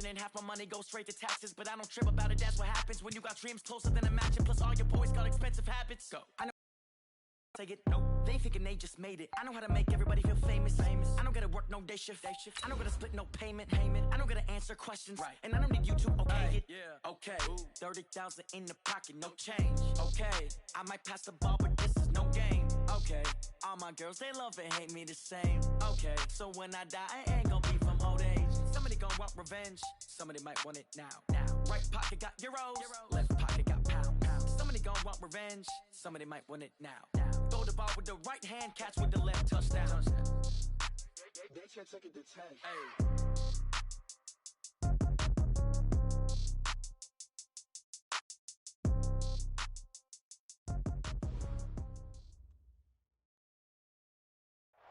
and half my money goes straight to taxes. But I don't trip about it, that's what happens when you got dreams closer than a match. Plus all your boys got expensive habits. Go. I know. Take it, no, they thinking they just made it. I know how to make everybody feel famous. I don't gotta work no day shift. I don't gotta split no payment. I don't gotta answer questions, right. And I don't need you to okay it. Yeah. Okay, 30,000 in the pocket, no change. Okay, I might pass the ball, but this is no game. Okay, all my girls, they love and hate me the same. Okay, so when I die, I ain't gonna be from old age. Somebody gon' want revenge, somebody might want it now. Right pocket got euros, left pocket got pounds. Somebody gon' want revenge, somebody might want it now. Throw the ball with the right hand, catch with the left, touchdown. They can't take it to 10. Hey.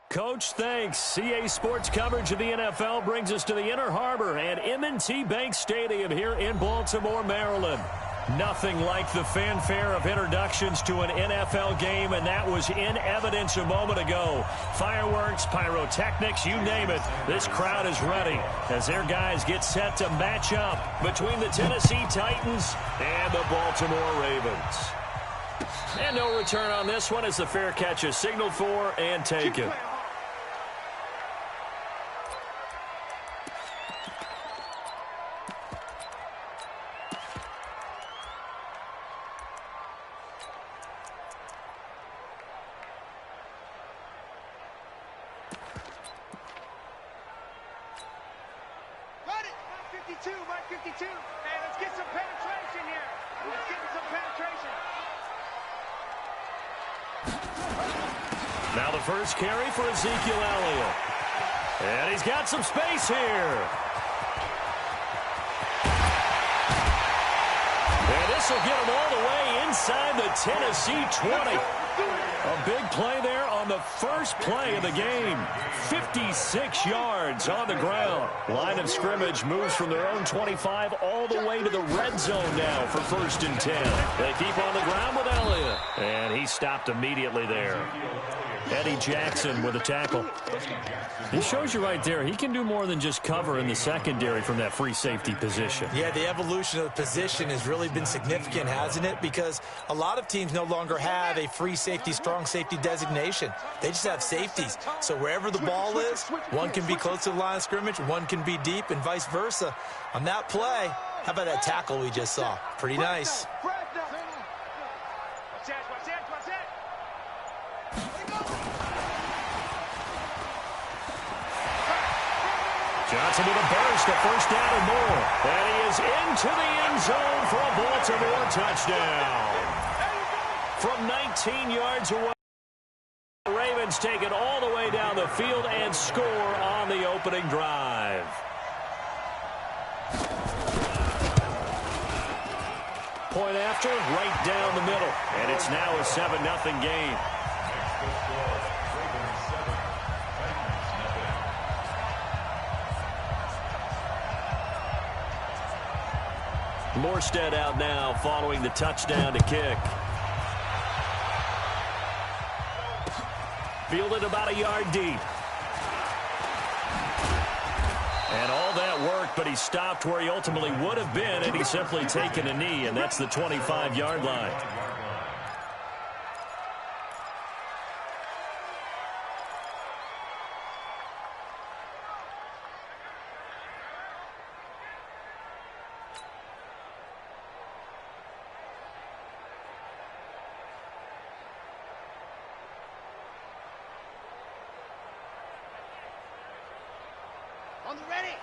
Coach, thanks. CA Sports coverage of the NFL brings us to the Inner Harbor and M&T Bank Stadium here in Baltimore, Maryland. Nothing like the fanfare of introductions to an NFL game, and that was in evidence a moment ago. Fireworks, pyrotechnics, you name it. This crowd is ready as their guys get set to match up between the Tennessee Titans and the Baltimore Ravens. And no return on this one as the fair catch is signaled for and taken. Now the first carry for Ezekiel Elliott. And he's got some space here. And this will get him all the way inside the Tennessee 20. A big play there on the first play of the game. 56 yards on the ground. Line of scrimmage moves from their own 25 all the way to the red zone now for 1st and 10. They keep on the ground with Elliott. And he stopped immediately there. Eddie Jackson with a tackle. He shows you right there, he can do more than just cover in the secondary from that free safety position. Yeah, the evolution of the position has really been significant, hasn't it? Because a lot of teams no longer have a free safety, strong safety designation. They just have safeties. So wherever the ball is, one can be close to the line of scrimmage, one can be deep, and vice versa. On that play, how about that tackle we just saw? Pretty nice. Johnson with a burst, a first down and more. And he is into the end zone for a Baltimore touchdown. From 19 yards away, the Ravens take it all the way down the field and score on the opening drive. Point after, right down the middle. And it's now a 7-0 game. Morstead out now following the touchdown to kick. Fielded about a yard deep. And all that worked, but he stopped where he ultimately would have been, and he's simply taken a knee, and that's the 25-yard line. On the ready.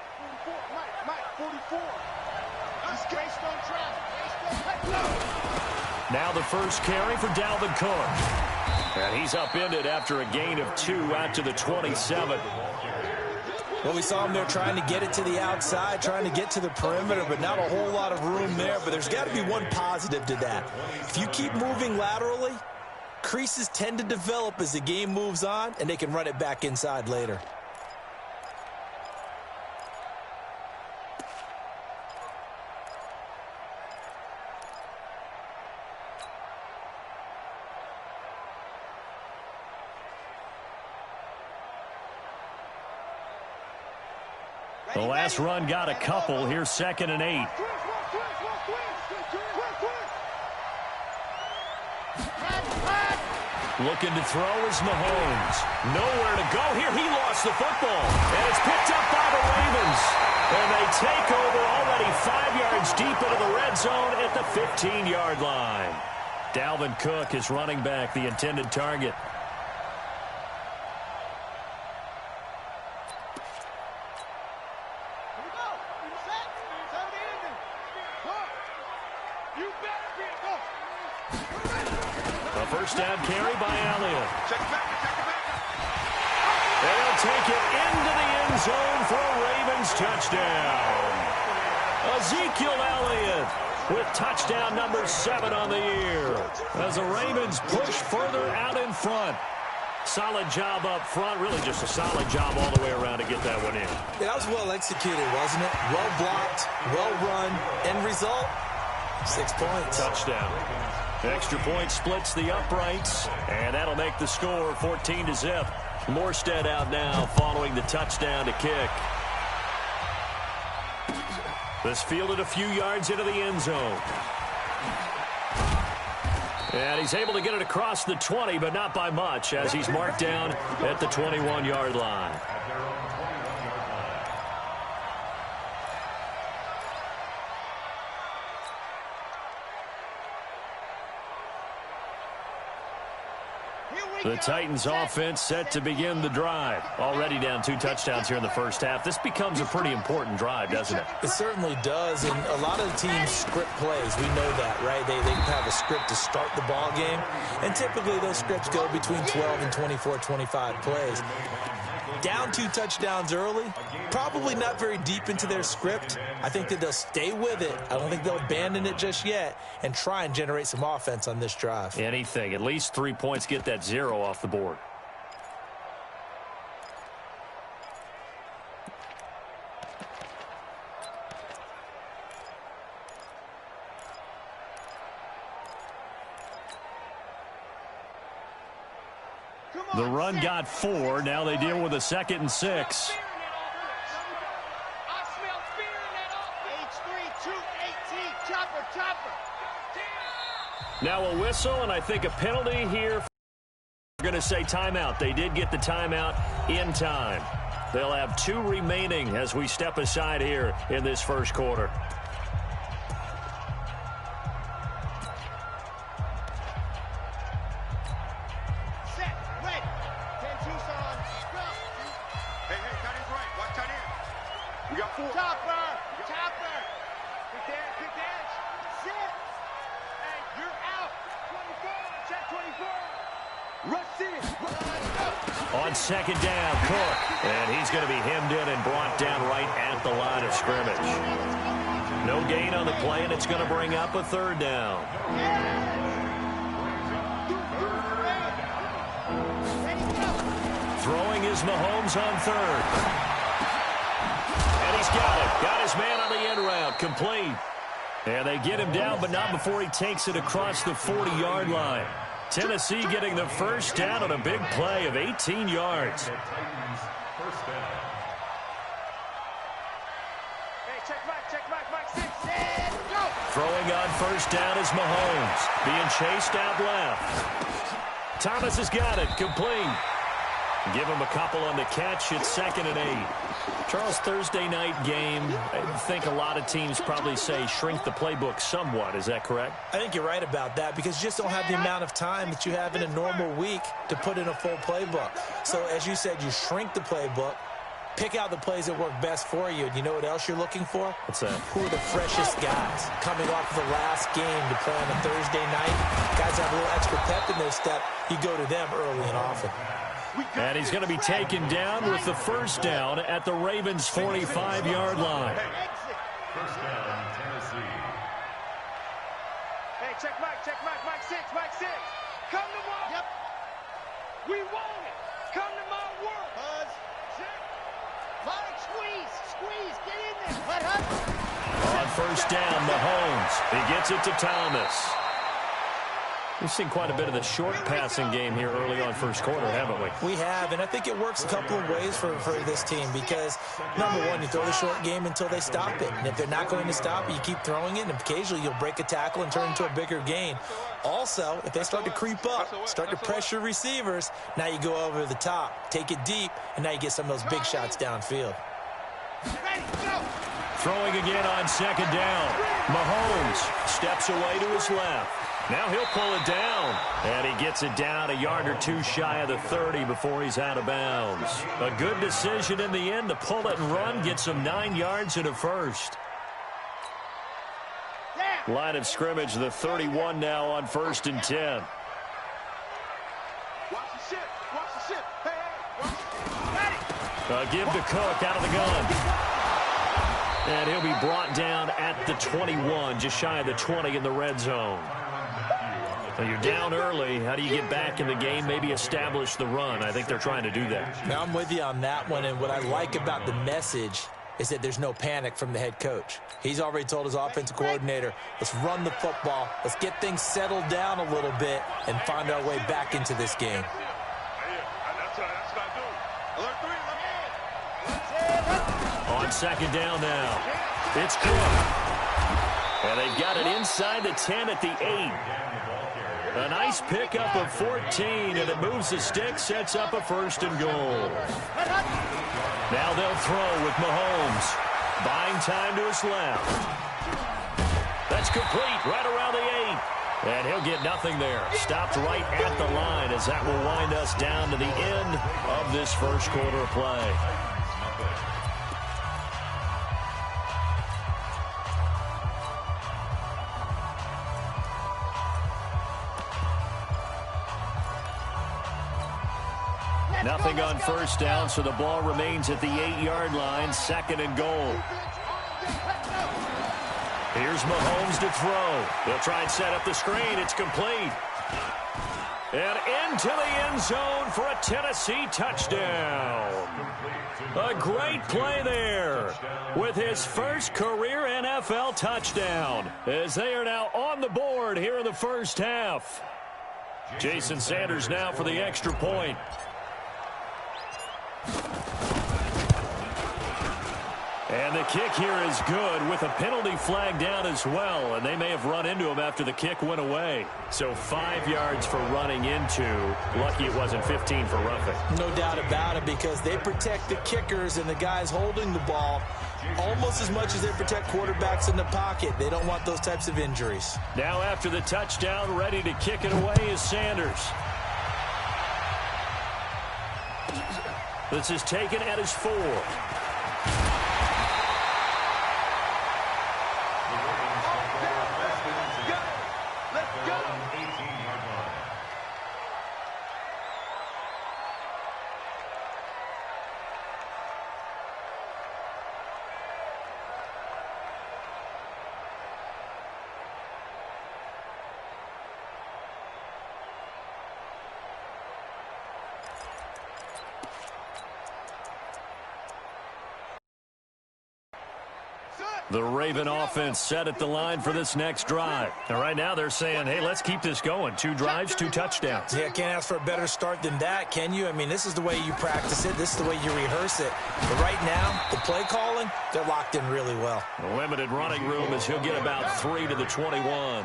44, Mike, 44. Based on track. Now the first carry for Dalvin Cook. And he's upended after a gain of 2 out to the 27. Well, we saw him there trying to get it to the outside, trying to get to the perimeter, but not a whole lot of room there. But there's got to be one positive to that. If you keep moving laterally, creases tend to develop as the game moves on, and they can run it back inside later. The last run got a couple. Here's 2nd and 8. Looking to throw is Mahomes. Nowhere to go here. He lost the football. And it's picked up by the Ravens. And they take over already 5 yards deep into the red zone at the 15-yard line. Dalvin Cook is running back, the intended target. A first down carry by Elliott. They'll take it into the end zone for a Ravens touchdown. Ezekiel Elliott with touchdown number 7 on the year as the Ravens push further out in front. Solid job up front, really just a solid job all the way around to get that one in. Yeah, that was well executed, wasn't it? Well blocked, well run. End result, 6 points. Touchdown. Extra point splits the uprights, and that'll make the score 14-0. Morstead out now following the touchdown to kick. This fielded a few yards into the end zone. And he's able to get it across the 20, but not by much, as he's marked down at the 21-yard line. The Titans offense set to begin the drive. Already down 2 touchdowns here in the first half. This becomes a pretty important drive, doesn't it? It certainly does, and a lot of the teams script plays. We know that, right? They have a script to start the ball game, and typically those scripts go between 12 and 24, 25 plays. Down 2 touchdowns early, probably not very deep into their script. I think that they'll stay with it. I don't think they'll abandon it just yet and try and generate some offense on this drive. Anything. At least 3 points, get that 0 off the board. The run got 4. Now they deal with a 2nd and 6. Now a whistle, and I think a penalty here. We're going to say timeout. They did get the timeout in time. They'll have 2 remaining as we step aside here in this first quarter. On 2nd down, Cook. And he's going to be hemmed in and brought down right at the line of scrimmage. No gain on the play, and it's going to bring up a 3rd down. Throwing is Mahomes on 3rd. And he's got it. Got his man on the end route. Complete. And they get him down, but not before he takes it across the 40-yard line. Tennessee getting the first down on a big play of 18 yards. Throwing on first down is Mahomes. Being chased out left. Thomas has got it. Complete. Give him a couple on the catch. It's 2nd and 8. Charles, Thursday night game, I think a lot of teams probably say shrink the playbook somewhat. Is that correct? I think you're right about that because you just don't have the amount of time that you have in a normal week to put in a full playbook. So, as you said, you shrink the playbook, pick out the plays that work best for you. And you know what else you're looking for? What's that? Who are the freshest guys coming off of the last game to play on a Thursday night? Guys have a little extra pep in their step. You go to them early and often. And he's going to be taken down with the first down at the Ravens' 45-yard line. First down, Tennessee. Hey, check Mike, Mike 6, Mike 6. Come to my... Yep. We want it. Come to my world. Buzz. Mike, squeeze, get in there. Let On first down, Mahomes. He gets it to Thomas. We've seen quite a bit of the short passing game here early on first quarter, haven't we? We have, and I think it works a couple of ways for this team because, number one, you throw the short game until they stop it. And if they're not going to stop it, you keep throwing it, and occasionally you'll break a tackle and turn into a bigger gain. Also, if they start to creep up, start to pressure receivers, now you go over the top, take it deep, and now you get some of those big shots downfield. Throwing again on second down. Mahomes steps away to his left. Now he'll pull it down, and he gets it down a yard or two shy of the 30 before he's out of bounds. A good decision in the end to pull it and run, gets him 9 yards and a first. Line of scrimmage, the 31 now on 1st and 10. Give to Cook out of the gun. And he'll be brought down at the 21, just shy of the 20 in the red zone. So you're down early. How do you get back in the game, maybe establish the run? I think they're trying to do that. Now, I'm with you on that one, and what I like about the message is that there's no panic from the head coach. He's already told his offensive coordinator, let's run the football, let's get things settled down a little bit and find our way back into this game. On second down now, it's Cook. And they've got it inside the 10 at the 8. A nice pickup of 14, and it moves the stick, sets up a 1st and goal. Now they'll throw with Mahomes. Buying time to his left. That's complete right around the 8. And he'll get nothing there. Stopped right at the line as that will wind us down to the end of this first quarter of play. Nothing on first down, so the ball remains at the 8-yard line, 2nd and goal. Here's Mahomes to throw. They'll try and set up the screen. It's complete. And into the end zone for a Tennessee touchdown. A great play there with his first career NFL touchdown as they are now on the board here in the first half. Jason Sanders now for the extra point. And the kick here is good with a penalty flag down as well, and they may have run into him after the kick went away. So 5 yards for running into. Lucky it wasn't 15 for roughing. No doubt about it, because they protect the kickers and the guys holding the ball almost as much as they protect quarterbacks in the pocket. They don't want those types of injuries. Now after the touchdown, ready to kick it away is Sanders. This is taken at his 4. The Raven offense set at the line for this next drive. And right now they're saying, hey, let's keep this going. 2 drives, 2 touchdowns. Yeah, can't ask for a better start than that, can you? I mean, this is the way you practice it. This is the way you rehearse it. But right now, the play calling, they're locked in really well. A limited running room as he'll get about 3 to the 21.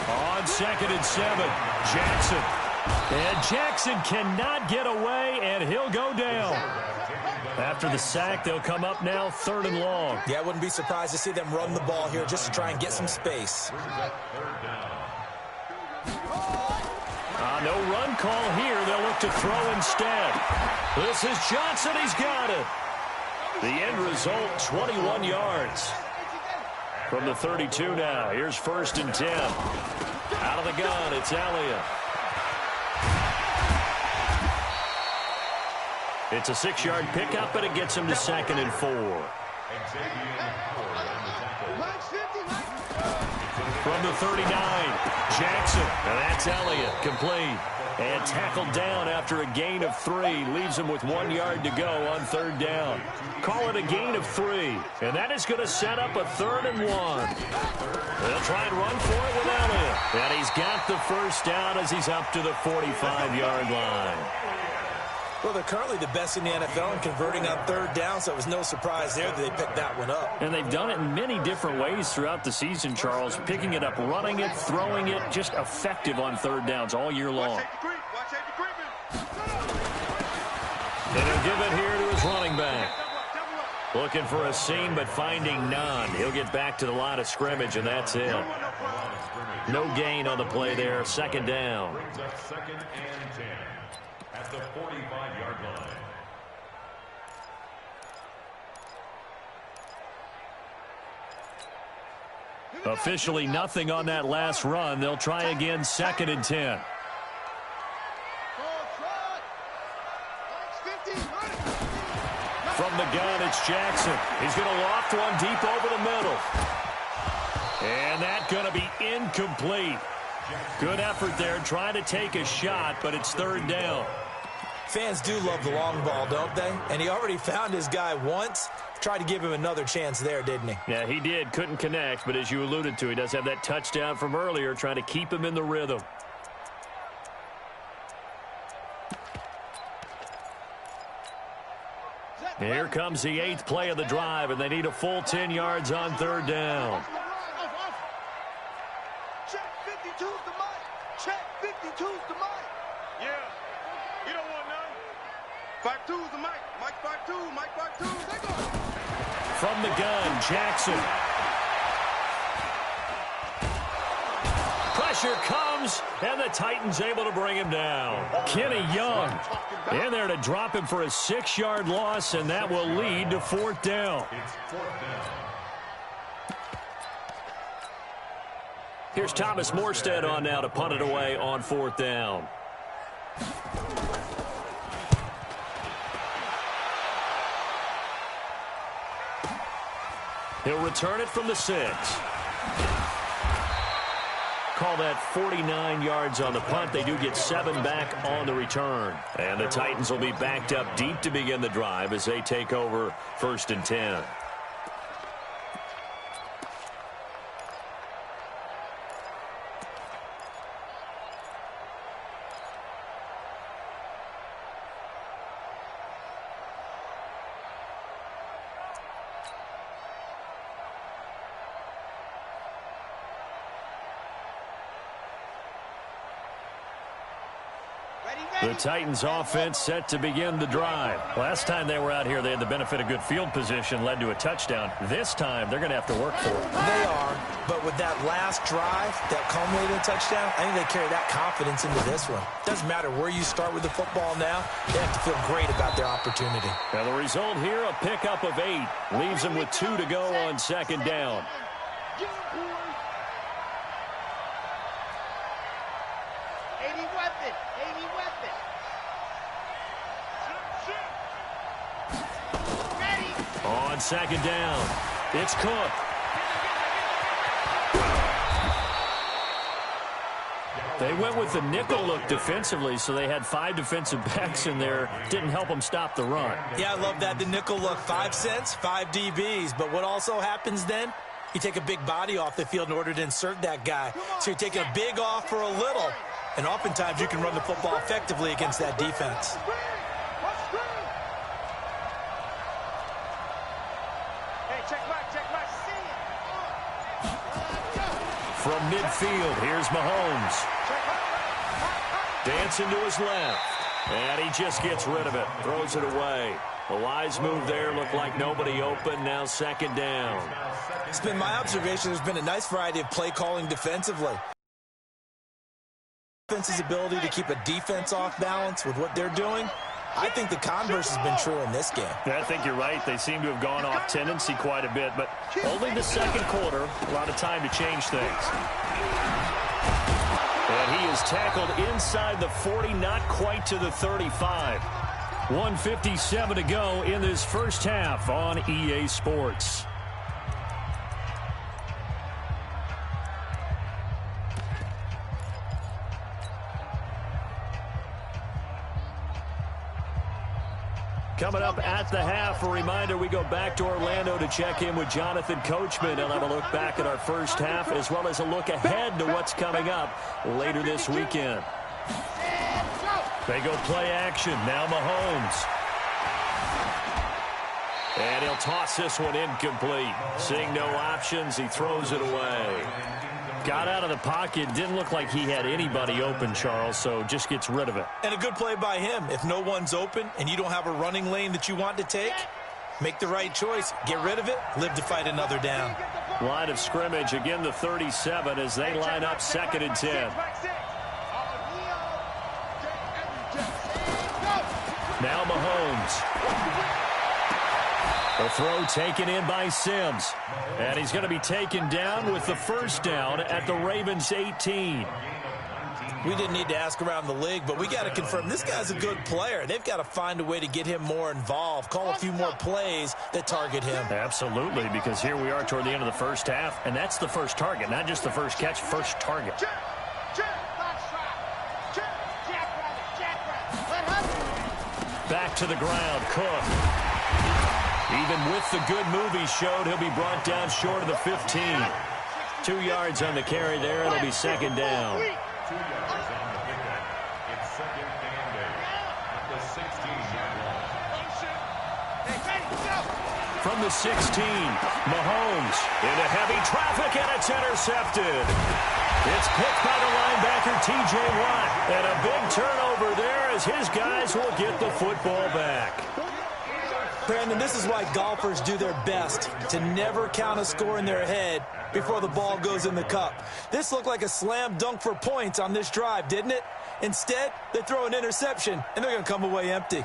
On 2nd and 7, Jackson. And Jackson cannot get away, and he'll go down. After the sack, they'll come up now 3rd and long. Yeah, I wouldn't be surprised to see them run the ball here just to try and get some space. No run call here. They'll look to throw instead. This is Johnson. He's got it. The end result, 21 yards. From the 32 now. Here's 1st and 10. Out of the gun, it's Elliott. It's a 6-yard pickup, but it gets him to 2nd and 4. From the 39, Jackson, and that's Elliott, complete. And tackled down after a gain of 3. Leaves him with 1 yard to go on 3rd down. Call it a gain of 3. And that is going to set up a 3rd and 1. They'll try and run for it without him. And he's got the first down as he's up to the 45-yard line. Well, they're currently the best in the NFL in converting on 3rd down, so it was no surprise there that they picked that one up. And they've done it in many different ways throughout the season, Charles. Picking it up, running it, throwing it, just effective on 3rd downs all year long. And he'll give it here to his running back. Looking for a seam, but finding none. He'll get back to the line of scrimmage, and that's it. No gain on the play there. 2nd down. 2nd and 10 at the 45-yard line. Officially nothing on that last run. They'll try again, 2nd and 10. From the gun, it's Jackson. He's going to loft one deep over the middle. And that's going to be incomplete. Good effort there, trying to take a shot, but it's 3rd down. Fans do love the long ball, don't they? And he already found his guy once. Tried to give him another chance there, didn't he? Yeah, he did. Couldn't connect, but as you alluded to, he does have that touchdown from earlier, trying to keep him in the rhythm. Here comes the 8th play of the drive, and they need a full 10 yards on 3rd down. Check 52's the mic. Check 52's the mic. Yeah, you don't want none. 52's the mic. Mike 52, Mike 52. They go. From the gun, Jackson. Pressure comes, and the Titans able to bring him down. Kenny Young in there to drop him for a 6-yard loss, and that will lead to 4th down. It's 4th down. Here's Thomas Morstead on now to punt it away on 4th down. He'll return it from the 6. Call that 49 yards on the punt. They do get 7 back on the return. And the Titans will be backed up deep to begin the drive as they take over 1st and 10. The Titans offense set to begin the drive. Last time they were out here, they had the benefit of good field position, led to a touchdown. This time, they're going to have to work for it. They are, but with that last drive that culminated in a touchdown, I think they carry that confidence into this one. Doesn't matter where you start with the football now, they have to feel great about their opportunity. Now the result here, a pickup of 8. Leaves them with 2 to go on 2nd down. On 2nd down, it's Cook. They went with the nickel look defensively, so they had 5 defensive backs in there. Didn't help them stop the run. Yeah, I love that. The nickel look, 5 cents, 5 DBs. But what also happens then? You take a big body off the field in order to insert that guy. So you're taking a big off for a little. And oftentimes you can run the football effectively against that defense. From midfield, here's Mahomes. Dancing to his left. And he just gets rid of it. Throws it away. A wise move there. Looked like nobody open. Now 2nd down. It's been my observation. There's been a nice variety of play calling defensively. Defense's ability to keep a defense off balance with what they're doing. I think the converse has been true in this game. Yeah, I think you're right. They seem to have gone off tendency quite a bit, but only the 2nd quarter. A lot of time to change things. And he is tackled inside the 40, not quite to the 35. 1:57 to go in this first half on EA Sports. Coming up at the half, a reminder, we go back to Orlando to check in with Jonathan Coachman. He'll have a look back at our first half as well as a look ahead to what's coming up later this weekend. They go play action. Now Mahomes. And he'll toss this one incomplete. Seeing no options, he throws it away. Got out of the pocket. Didn't look like he had anybody open, Charles, so just gets rid of it. And a good play by him. If no one's open and you don't have a running lane that you want to take, make the right choice. Get rid of it. Live to fight another down. Line of scrimmage, again the 37 as they line up 2nd and 10. Now Mahomes. The throw taken in by Sims. And he's going to be taken down with the first down at the Ravens 18. We didn't need to ask around the league, but we got to confirm this guy's a good player. They've got to find a way to get him more involved, call a few more plays that target him. Absolutely, because here we are toward the end of the first half, and that's the first target, not just the first catch, first target. Back to the ground, Cook. Even with the good move he showed, he'll be brought down short of the 15. 2 yards on the carry there. It'll be 2nd down. 2 yards on the pickup. It's 2nd and 8 at the 16-yard line. From the 16, Mahomes into heavy traffic, and it's intercepted. It's picked by the linebacker, T.J. Watt. And a big turnover there as his guys will get the football back. Brandon, this is why golfers do their best to never count a score in their head before the ball goes in the cup. This looked like a slam dunk for points on this drive, didn't it? Instead, they throw an interception, and they're going to come away empty.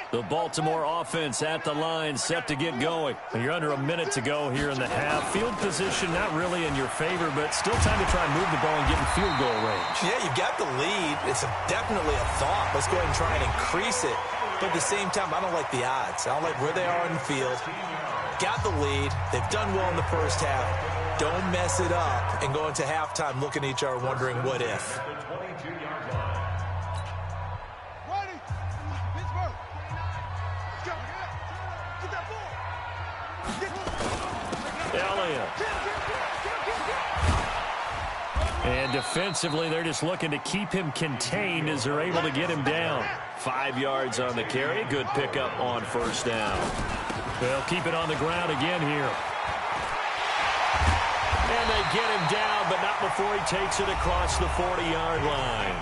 The Baltimore offense at the line, set to get going. You're under a minute to go here in the half. Field position not really in your favor, but still time to try and move the ball and get in field goal range. Yeah, you've got the lead. It's definitely a thought. Let's go ahead and try and increase it. But at the same time, I don't like the odds. I don't like where they are in the field. Got the lead. They've done well in the first half. Don't mess it up and go into halftime looking at each other wondering what if. And defensively, they're just looking to keep him contained as they're able to get him down. 5 yards on the carry. Good pickup on first down. They'll keep it on the ground again here. And they get him down, but not before he takes it across the 40-yard line.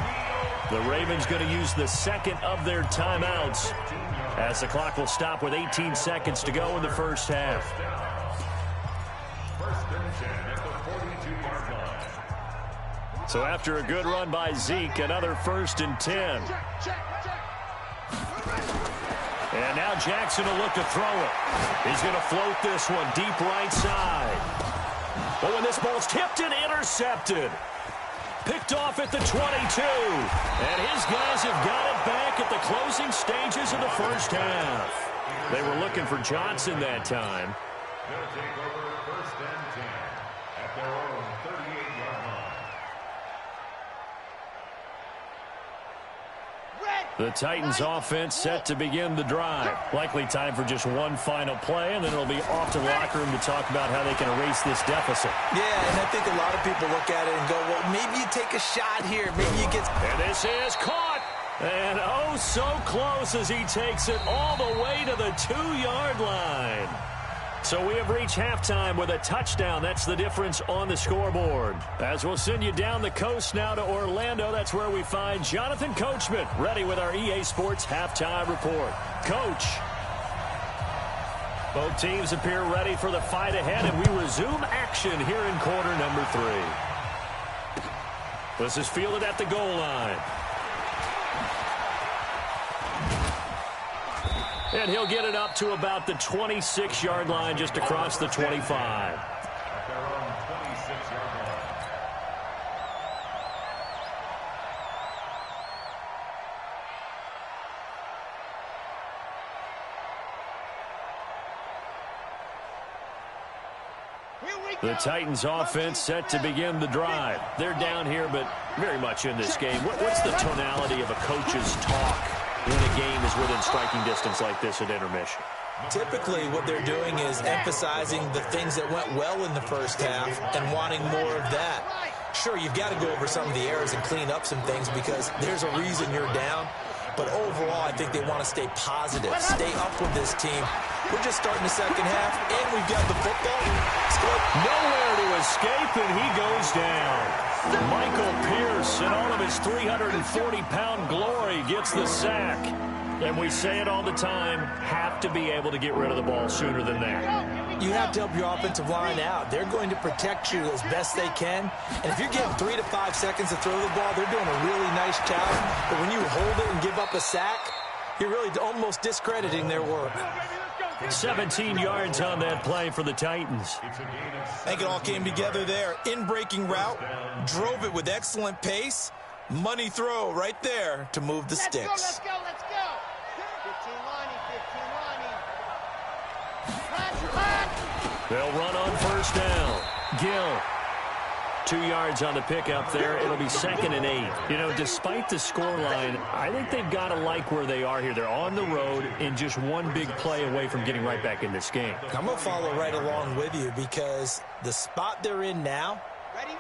The Ravens going to use the second of their timeouts as the clock will stop with 18 seconds to go in the first half. So after a good run by Zeke, another 1st and 10. And now Jackson will look to throw it. He's going to float this one deep right side. Oh, and this ball's tipped and intercepted. Picked off at the 22. And his guys have got it back at the closing stages of the first half. They were looking for Johnson that time. They'll take over 1st and 10 at their own 38-yard line. The Titans offense set to begin the drive. Likely time for just one final play, and then it'll be off to the locker room to talk about how they can erase this deficit. Yeah, and I think a lot of people look at it and go, well, maybe you take a shot here. Maybe you get... And this is caught. And oh, so close as he takes it all the way to the 2-yard line. So we have reached halftime with a touchdown. That's the difference on the scoreboard. As we'll send you down the coast now to Orlando, that's where we find Jonathan Coachman, ready with our EA Sports halftime report. Coach. Both teams appear ready for the fight ahead, and we resume action here in quarter number 3. This is fielded at the goal line. And he'll get it up to about the 26-yard line, just across the 25. At their own 26-yard line. The Titans offense set to begin the drive. They're down here, but very much in this game. What's the tonality of a coach's talk when a game is within striking distance like this at intermission? Typically, what they're doing is emphasizing the things that went well in the first half and wanting more of that. Sure, you've got to go over some of the errors and clean up some things because there's a reason you're down. But overall, I think they want to stay positive, stay up with this team. We're just starting the second half, and we've got the football. Nowhere to escape, and he goes down. Michael Pierce, in all of his 340-pound glory, gets the sack. And we say it all the time, have to be able to get rid of the ball sooner than that. You have to help your offensive line out. They're going to protect you as best they can. And if you're getting 3 to 5 seconds to throw the ball, they're doing a really nice job. But when you hold it and give up a sack, you're really almost discrediting their work. 17 yards on that play for the Titans. I think it all came together there. In-breaking route, drove it with excellent pace. Money throw right there to move the sticks. Let's go, let's go. 15 lining, 15 lining. They'll run on first down. Gill. 2 yards on the pickup there. It'll be 2nd and 8. You know, despite the scoreline, I think they've got to like where they are here. They're on the road and just one big play away from getting right back in this game. I'm going to follow right along with you because the spot they're in now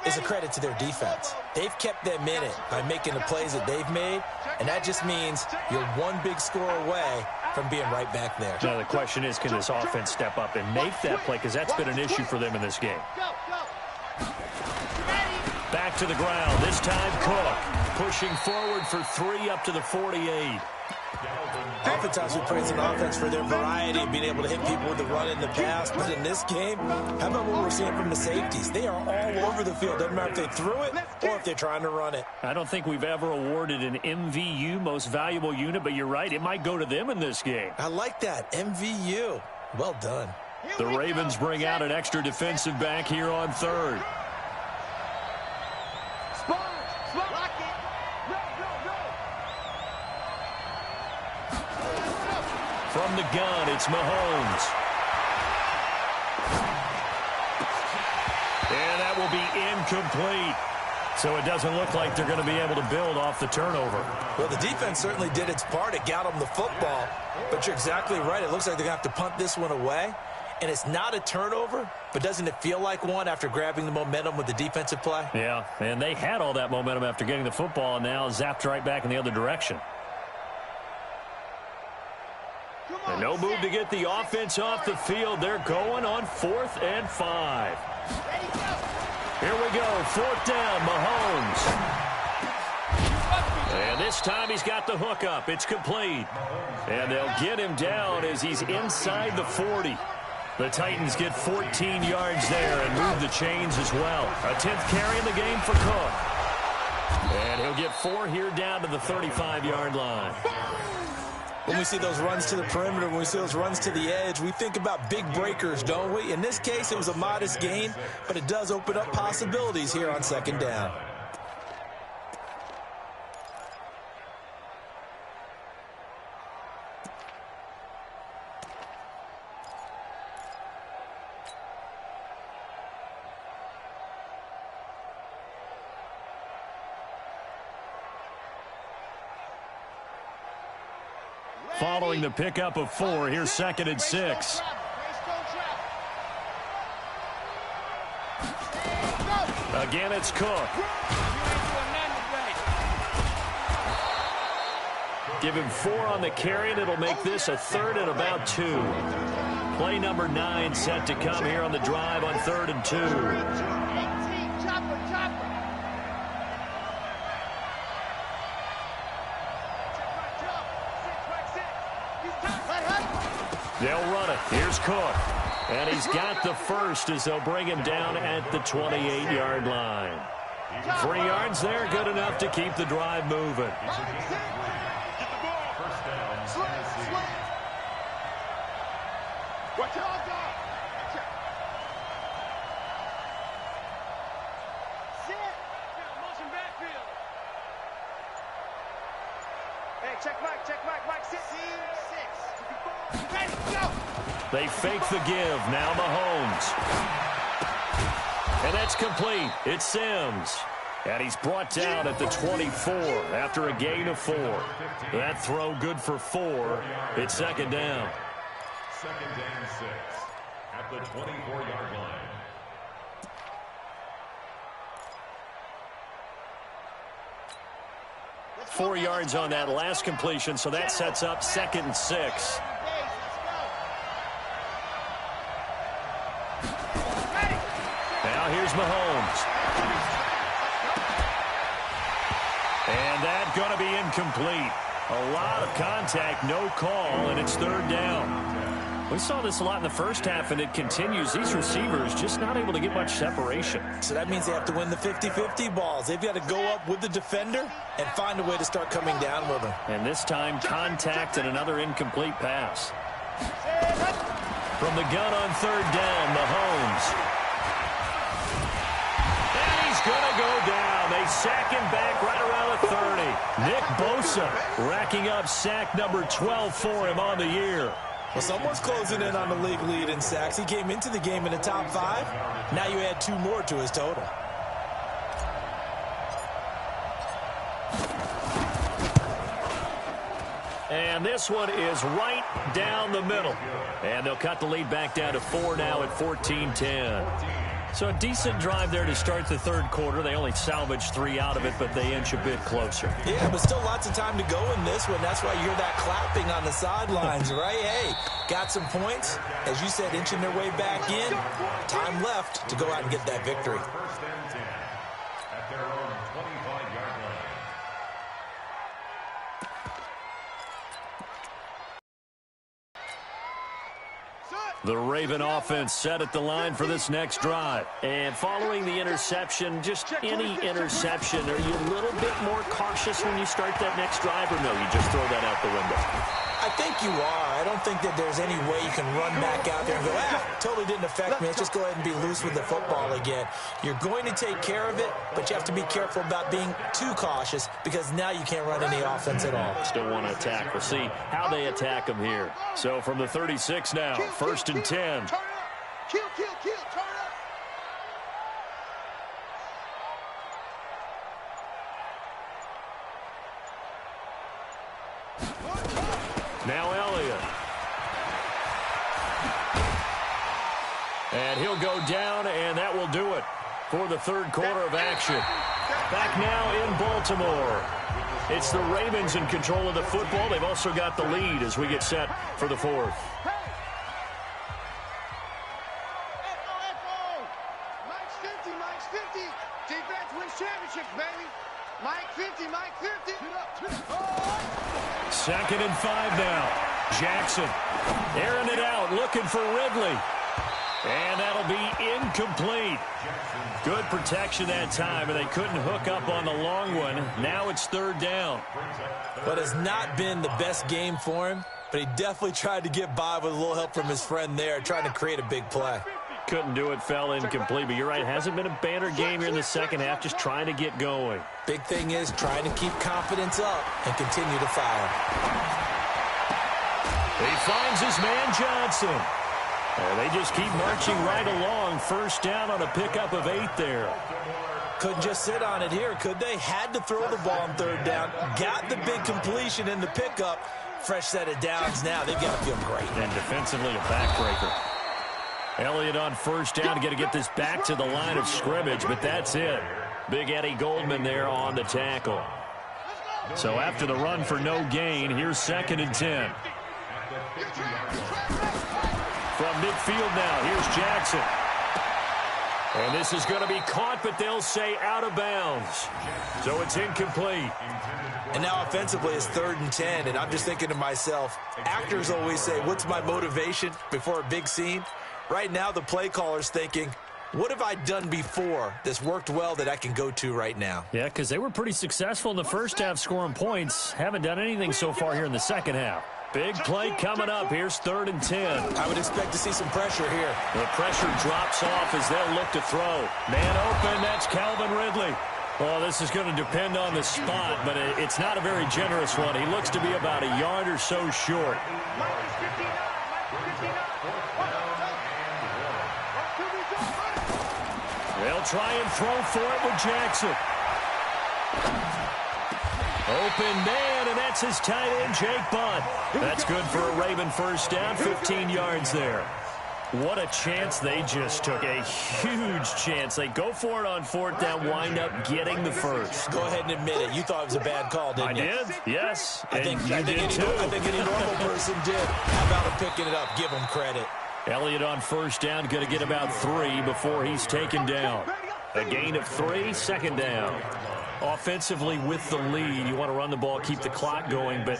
is a credit to their defense. They've kept them in it by making the plays that they've made, and that just means you're one big score away from being right back there. Now, the question is, can this offense step up and make that play? Because that's been an issue for them in this game. Back to the ground. This time, Cook pushing forward for 3 up to the 48. Oftentimes we praise an offense for their variety of being able to hit people with the run and the pass. But in this game, how about what we're seeing from the safeties? They are all over the field. Doesn't matter if they threw it or if they're trying to run it. I don't think we've ever awarded an MVU, most valuable unit, but you're right. It might go to them in this game. I like that. MVU. Well done. The Ravens bring out an extra defensive back here on 3rd. From the gun, it's Mahomes. And that will be incomplete. So it doesn't look like they're going to be able to build off the turnover. Well, the defense certainly did its part. It got them the football. But you're exactly right. It looks like they're going to have to punt this one away. And it's not a turnover, but doesn't it feel like one after grabbing the momentum with the defensive play? Yeah, and they had all that momentum after getting the football, and now zapped right back in the other direction. And no move to get the offense off the field. They're going on 4th and 5. Here we go, 4th down, Mahomes. And this time he's got the hook up. It's complete. And they'll get him down as he's inside the 40. The Titans get 14 yards there and move the chains as well. A 10th carry in the game for Cook. And he'll get 4 here down to the 35-yard line. When we see those runs to the perimeter, when we see those runs to the edge, we think about big breakers, don't we? In this case, it was a modest gain, but it does open up possibilities here on 2nd down. Following the pickup of 4, here's 2nd and 6. Again, it's Cook. Give him 4 on the carry, and it'll make this a 3rd and about 2. Play number 9 set to come here on the drive on 3rd and 2. They'll run it. Here's Cook. And he's got the first as they'll bring him down at the 28-yard line. 3 yards there, good enough to keep the drive moving. They fake the give. Now Mahomes. And that's complete. It's Sims. And he's brought down at the 24 after a gain of 4. That throw good for 4. It's second down. Second and 6 at the 24-yard line. Four yards on that last completion, so that sets up second and 6. Now here's Mahomes. And that's going to be incomplete. A lot of contact, no call, and it's third down. We saw this a lot in the first half, and it continues. These receivers just not able to get much separation. So that means they have to win the 50-50 balls. They've got to go up with the defender and find a way to start coming down with them. And this time, contact and another incomplete pass. From the gun on third down, Mahomes. And he's going to go down. They sack him back right around the 30. Nick Bosa racking up sack number 12 for him on the year. Well, someone's closing in on the league lead in sacks. He came into the game in the top 5. Now you add 2 more to his total. And this one is right down the middle. And they'll cut the lead back down to 4 now at 14-10. So a decent drive there to start the third quarter. They only salvaged 3 out of it, but they inch a bit closer. Yeah, but still lots of time to go in this one. That's why you hear that clapping on the sidelines, right? Hey, got some points. As you said, inching their way back in. Time left to go out and get that victory. First and 10 at their own 25-yard line. The Raven offense set at the line for this next drive. And following the interception, just any interception, are you a little bit more cautious when you start that next drive, or no, you just throw that out the window? I think you are. I don't think that there's any way you can run back out there and go, totally didn't affect me. Let's just go ahead and be loose with the football again. You're going to take care of it, but you have to be careful about being too cautious because now you can't run any offense at all. Still want to attack. We'll see how they attack them here. So from the 36 now, first and 10. Turn it up. Kill, kill, kill. Turn it up. Now Elliott. And he'll go down, and that will do it for the third quarter of action. Back now in Baltimore. It's the Ravens in control of the football. They've also got the lead as we get set for the fourth. Mike's 50. Defense wins championships, baby. Mike 50, Mike 50. Second and 5 now. Jackson airing it out, looking for Ridley. And that'll be incomplete. Good protection that time, and they couldn't hook up on the long one. Now it's third down. But it's not been the best game for him, but he definitely tried to get by with a little help from his friend there, trying to create a big play. Couldn't do it, fell incomplete, but you're right, it hasn't been a banner game here in the second half, just trying to get going. Big thing is trying to keep confidence up and continue to fire. He finds his man Johnson. And they just keep marching right along. First down on a pickup of 8 there. Couldn't just sit on it here, could they? Had to throw the ball on third down. Got the big completion in the pickup. Fresh set of downs now. They've got to feel great. And defensively a backbreaker. Elliott on first down. Got to get this back to the line of scrimmage, but that's it. Big Eddie Goldman there on the tackle. So after the run for no gain, here's second and 10. From midfield now, here's Jackson. And this is going to be caught, but they'll say out of bounds. So it's incomplete. And now offensively it's third and 10, and I'm just thinking to myself, actors always say, what's my motivation before a big scene? Right now the play caller's thinking, what have I done before that's worked well that I can go to right now? Yeah, because they were pretty successful in the first half scoring points. Haven't done anything so far here in the second half. Big play coming up. Here's third and 10. I would expect to see some pressure here. The pressure drops off as they'll look to throw. Man open, that's Calvin Ridley. Well, this is going to depend on the spot, but it's not a very generous one. He looks to be about a yard or so short. They'll try and throw for it with Jackson. Open man, and that's his tight end, Jake Butt. That's good for a Raven first down, 15 yards there. What a chance they just took, a huge chance. They go for it on fourth down, wind up getting the first. Go ahead and admit it. You thought it was a bad call, didn't you? I did, yes. I think any normal person did. How about him picking it up? Give him credit. Elliott on first down, going to get about 3 before he's taken down. A gain of 3, second down. Offensively with the lead, you want to run the ball, keep the clock going, but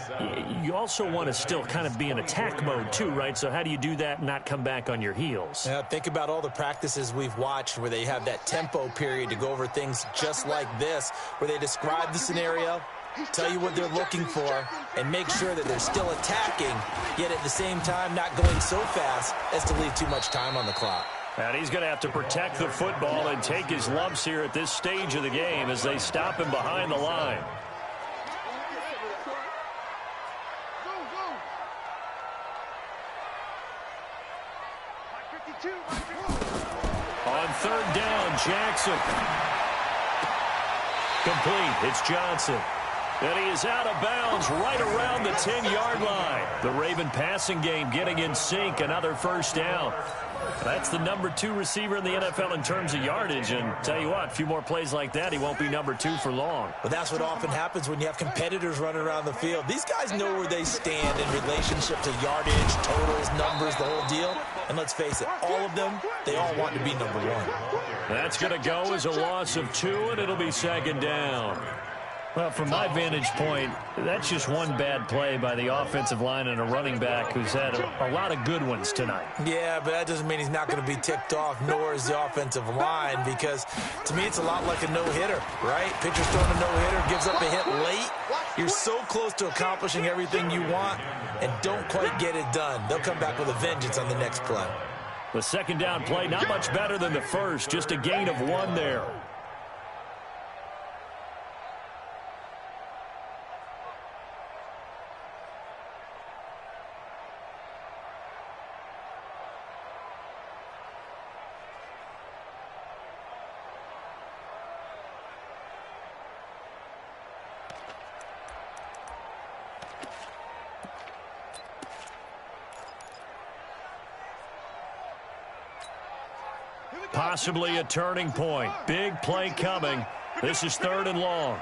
you also want to still kind of be in attack mode too, right? So how do you do that and not come back on your heels? Yeah, think about all the practices we've watched where they have that tempo period to go over things just like this, where they describe the scenario, tell you what they're looking for, and make sure that they're still attacking, yet at the same time not going so fast as to leave too much time on the clock. And he's going to have to protect the football and take his lumps here at this stage of the game as they stop him behind the line. On third down, Jackson. Complete. It's Johnson. And he is out of bounds right around the 10-yard line. The Raven passing game getting in sync. Another first down. That's the number 2 receiver in the NFL in terms of yardage. And tell you what, a few more plays like that, he won't be number 2 for long. But that's what often happens when you have competitors running around the field. These guys know where they stand in relationship to yardage, totals, numbers, the whole deal. And let's face it, all of them, they all want to be number 1. That's going to go as a loss of 2, and it'll be second down. Well, from my vantage point, that's just one bad play by the offensive line and a running back who's had a lot of good ones tonight. Yeah, but that doesn't mean he's not going to be ticked off, nor is the offensive line, because to me it's a lot like a no-hitter, right? Pitcher's throwing a no-hitter, gives up a hit late. You're so close to accomplishing everything you want and don't quite get it done. They'll come back with a vengeance on the next play. The second down play, not much better than the first, just a gain of 1 there. Possibly a turning point. Big play coming. This is 3rd and long.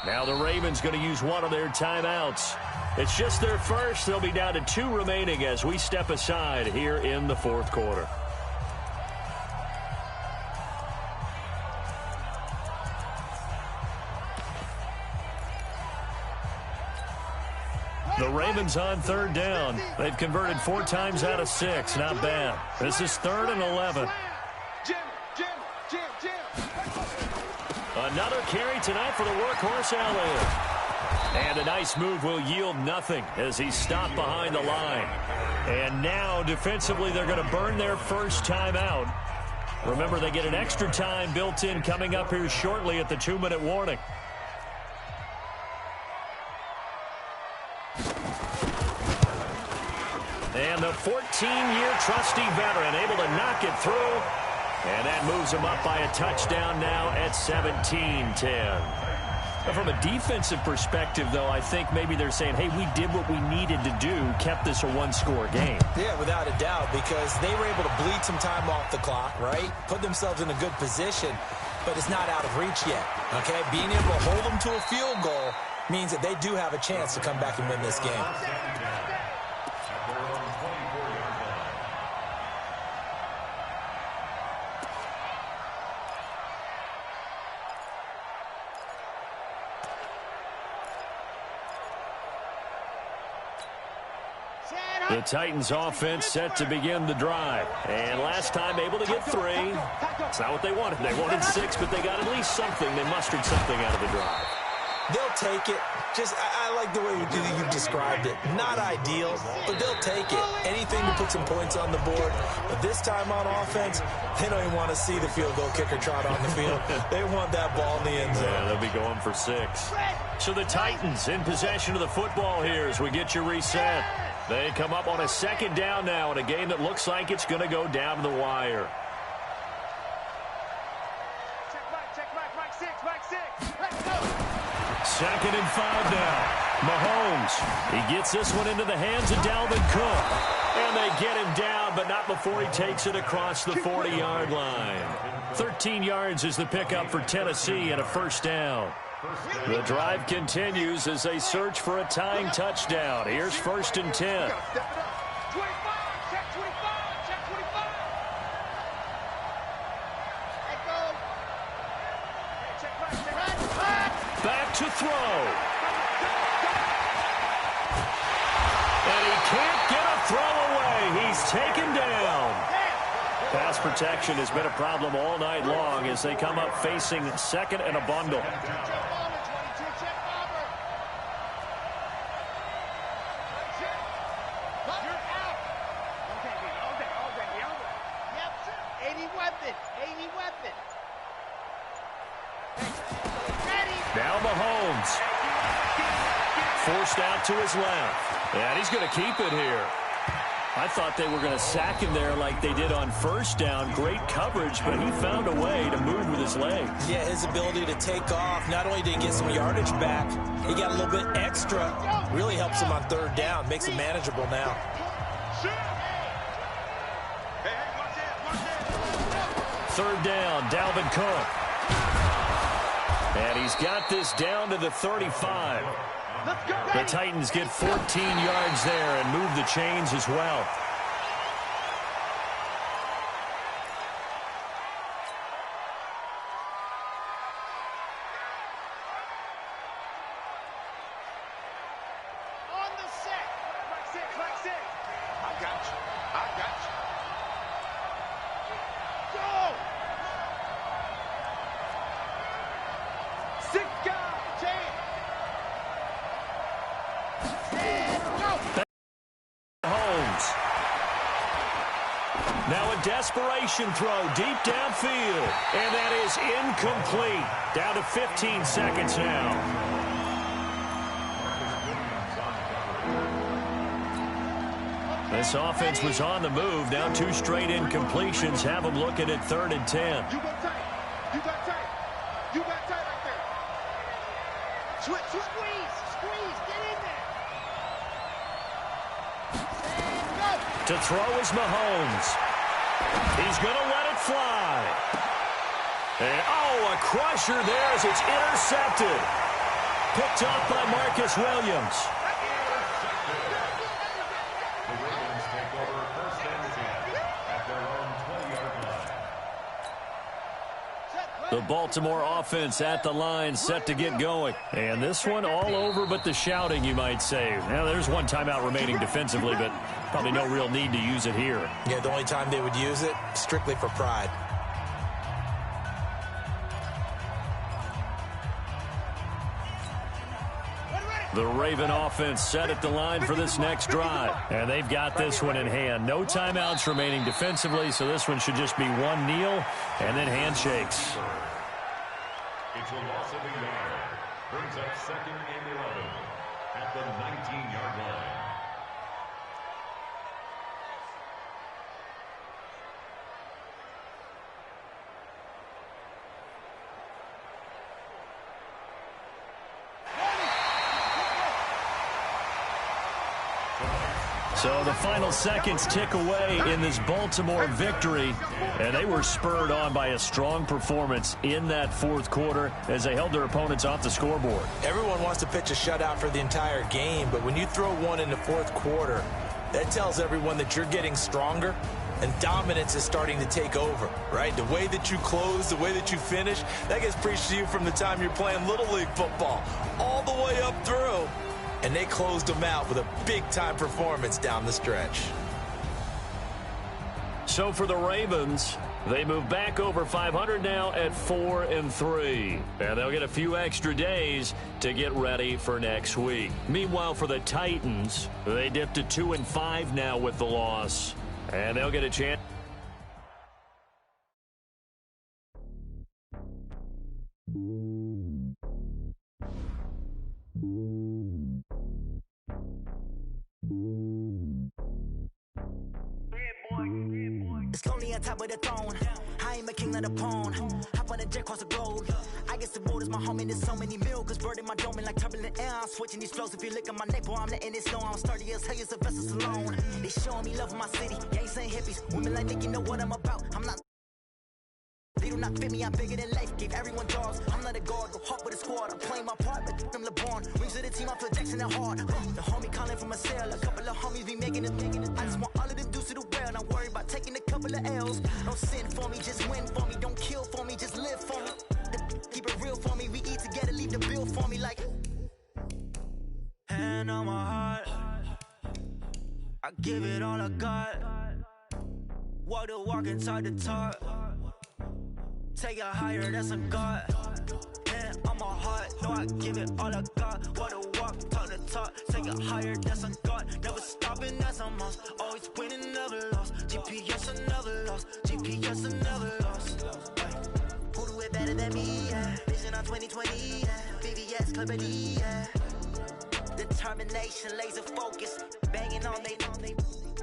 Now the Ravens going to use one of their timeouts. It's just their first. They'll be down to 2 remaining as we step aside here in the 4th quarter. The Ravens on 3rd down. They've converted 4 times out of 6. Not bad. This is 3rd and 11. Another carry tonight for the workhorse Elliott. And a nice move will yield nothing as he's stopped behind the line. And now defensively they're going to burn their first timeout. Remember, they get an extra time built in coming up here shortly at the 2-minute warning. And the 14-year trusty veteran able to knock it through. And that moves him up by a touchdown now at 17-10. From a defensive perspective, though, I think maybe they're saying, hey, we did what we needed to do, kept this a 1-score game. Yeah, without a doubt, because they were able to bleed some time off the clock, right? Put themselves in a good position, but it's not out of reach yet, okay? Being able to hold them to a field goal means that they do have a chance to come back and win this game. The Titans offense set to begin the drive. And last time able to get 3. It's not what they wanted. They wanted 6, but they got at least something. They mustered something out of the drive. They'll take it. I like the way you described it. Not ideal, but they'll take it. Anything to put some points on the board. But this time on offense, they don't even want to see the field goal kicker trot on the field. They want that ball in the end zone. Yeah, they'll be going for 6. So the Titans in possession of the football here as we get you reset. They come up on a second down now in a game that looks like it's going to go down to the wire. Second and 5 now. Mahomes, he gets this one into the hands of Dalvin Cook. And they get him down, but not before he takes it across the 40-yard line. 13 yards is the pickup for Tennessee and a first down. The drive continues as they search for a tying touchdown. Here's first and 10. Back to throw. And he can't get a throw away. He's taken down. Pass protection has been a problem all night long as they come up facing second and a bundle. Now Mahomes. Forced out to his left. And he's going to keep it here. I thought they were going to sack him there like they did on first down. Great coverage, but he found a way to move with his legs. Yeah, his ability to take off. Not only did he get some yardage back, he got a little bit extra. Really helps him on third down. Makes it manageable now. Third down, Dalvin Cook. And he's got this down to the 35. The Titans get 14 yards there and move the chains as well. On the set. Back six. I got you. Go! 6 guys. 10. Holmes. Now a desperation throw deep downfield. And that is incomplete. Down to 15 seconds now. This offense was on the move. Now 2 straight incompletions have them looking at 3rd and 10. You got tight. You got tight right there. Squeeze. Get in there. And go. To throw is Mahomes. He's going to let it fly. And, a crusher there as it's intercepted. Picked up by Marcus Williams. The Ravens take over first and 10 at their own 20-yard line. The Baltimore offense at the line, set to get going. And this one all over but the shouting, you might say. Now, there's one timeout remaining defensively, but probably no real need to use it here. Yeah, the only time they would use it, strictly for pride. The Raven offense set at the line for this next drive. And they've got this one in hand. No timeouts remaining defensively, so this one should just be one kneel and then handshakes. It's a loss of a yard. Brings up 2nd and 11 at the 19-yard line. So the final seconds tick away in this Baltimore victory, and they were spurred on by a strong performance in that 4th quarter as they held their opponents off the scoreboard. Everyone wants to pitch a shutout for the entire game, but when you throw one in the 4th quarter, that tells everyone that you're getting stronger and dominance is starting to take over, right? The way that you close, the way that you finish, that gets preached to you from the time you're playing Little League football all the way up through. And they closed them out with a big-time performance down the stretch. So for the Ravens, they move back over 500 now at 4-3. And they'll get a few extra days to get ready for next week. Meanwhile, for the Titans, they dipped to 2-5 now with the loss. And they'll get a chance. on top of the throne. I ain't a king, not a pawn. Hop on a jet across the globe. I guess the world is my home and there's so many milk. Bird in my dome and like turbulent air. I'm switching these flows. If you look at my neck, boy, I'm letting it slow. I'm sturdy as hell, a vessel alone. They showing me love in my city. Gangs ain't hippies. Women like Nick, you know what I'm about. I'm not. They do not fit me, I'm bigger than life. Gave everyone dogs. I'm not a guard, go hard with a squad. I'm playing my part, but them LeBron. Rings to the team, I feel Jackson and hard. The homie calling from a cell. A couple of homies be making it. I just want all of them dudes to do well. Not worry about taking a couple of L's. Don't sin for me, just win for me. Don't kill for me, just live for me. Keep it real for me. We eat together, leave the bill for me like. Hand on my heart. I give it all I got. Walk the walk inside the talk. Take it higher, that's a God. Hand on my heart, no, I give it all I got. Walk the walk, talk the talk. Take it higher, that's a God. Never stopping, that's a must. Always winning, never lost. GPS, I never lost. GPS, I never lost. Who do it better than me? Yeah. Vision on 2020. Yeah. VVS, Clippity. Yeah. Determination, laser focus. Banging on they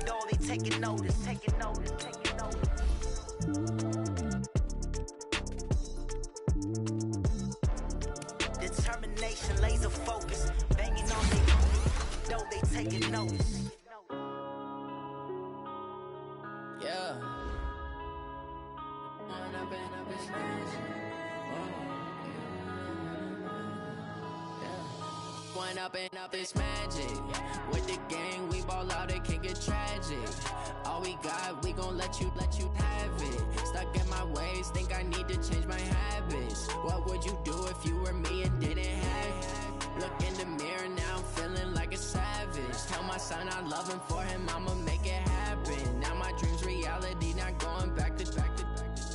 know they taking notice. Taking notice, taking notice. Determination, laser focus, banging on they know they taking notice. Yeah. One up and up is magic. With the gang, we ball out, it can get tragic. All we got, we gon' let you have it. Stuck in my ways, think I need to change my habits. What would you do if you were me and didn't have it? Look in the mirror, now I'm feeling like a savage. Tell my son I love him, for him I'ma make it happen. Now my dream's reality, not going back to.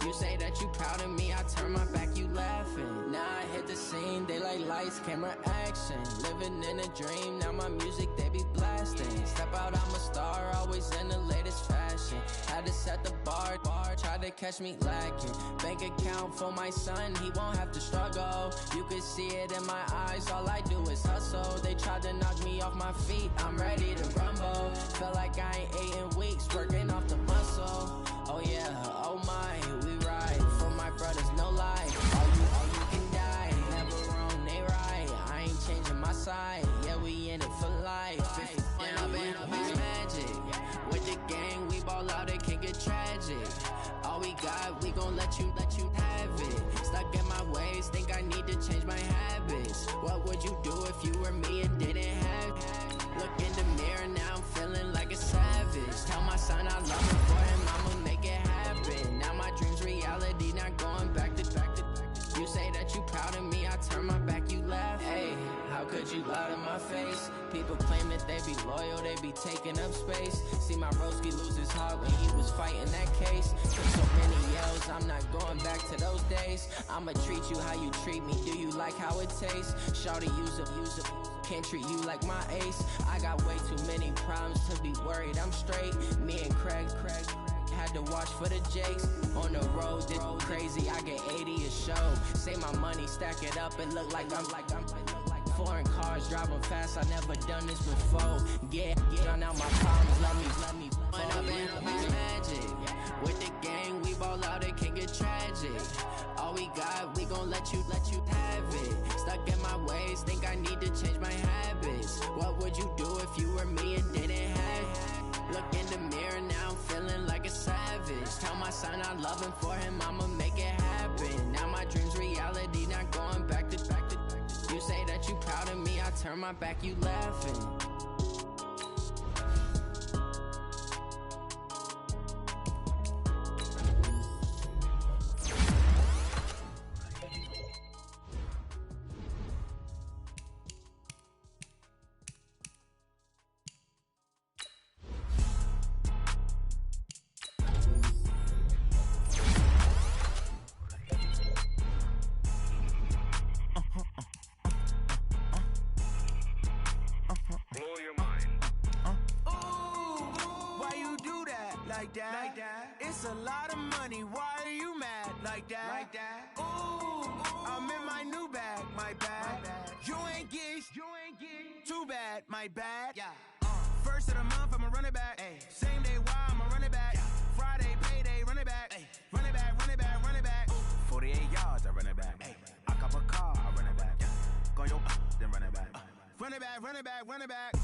You say that you proud of me, I turn my back, you laughing. Now I hit the scene, they like lights, camera, action. Living in a dream, now my music, they be blasting. Step out, I'm a star, always in the latest fashion. Had to set the bar, try to catch me lacking. Bank account for my son, he won't have to struggle. You can see it in my eyes, all I do is hustle. They tried to knock me off my feet, I'm ready to rumble. Felt like I ain't ate in weeks, working off the muscle. Oh yeah, oh my, we ride for my brothers, no lie. All you can die, never wrong, they right. I ain't changing my side, yeah, we in it for life. If up is magic. With the gang, we ball out, it can get tragic. All we got, we gon' let you have it. Stuck in my ways, think I need to change my habits. What would you do if you were me and didn't have it? Look in the mirror, now I'm feeling like a savage. Tell my son I love him, for him I'ma make it happen. Now my dream's reality, not going back to. You say that you proud of me, I turn my back, you laugh. Hey, how could you lie to my face? People claim that they be loyal, they be taking up space. See my broski lose his heart when he was fighting that case. Took so many yells, I'm not going back to those days. I'ma treat you how you treat me, do you like how it tastes? Shawty, use it, can't treat you like my ace. I got way too many problems to be worried, I'm straight. Me and Craig had to watch for the Jakes. On the road, this crazy, I get 80 a show. Say my money, stack it up, and look like I'm foreign cars, driving fast, I never done this before. Yeah, drown out my problems, let me one up and up is magic. With the gang, we ball out, it can get tragic. All we got, we gon' let you have it. Stuck in my ways, think I need to change my habits. What would you do if you were me and didn't have it? Look in the mirror, now I'm feeling like a savage. Tell my son I love him, for him I'ma make it happen. Now my dream's reality, not going back to. You say that you proud of me, I turn my back, you laughing. Like that. It's a lot of money. Why are you mad like that? Ooh, I'm in my new bag, my bad. You ain't getting too bad, my bad. Yeah. First of the month, I'ma run it back. Same day, why I'ma run it back. Friday, payday, run it back. running back.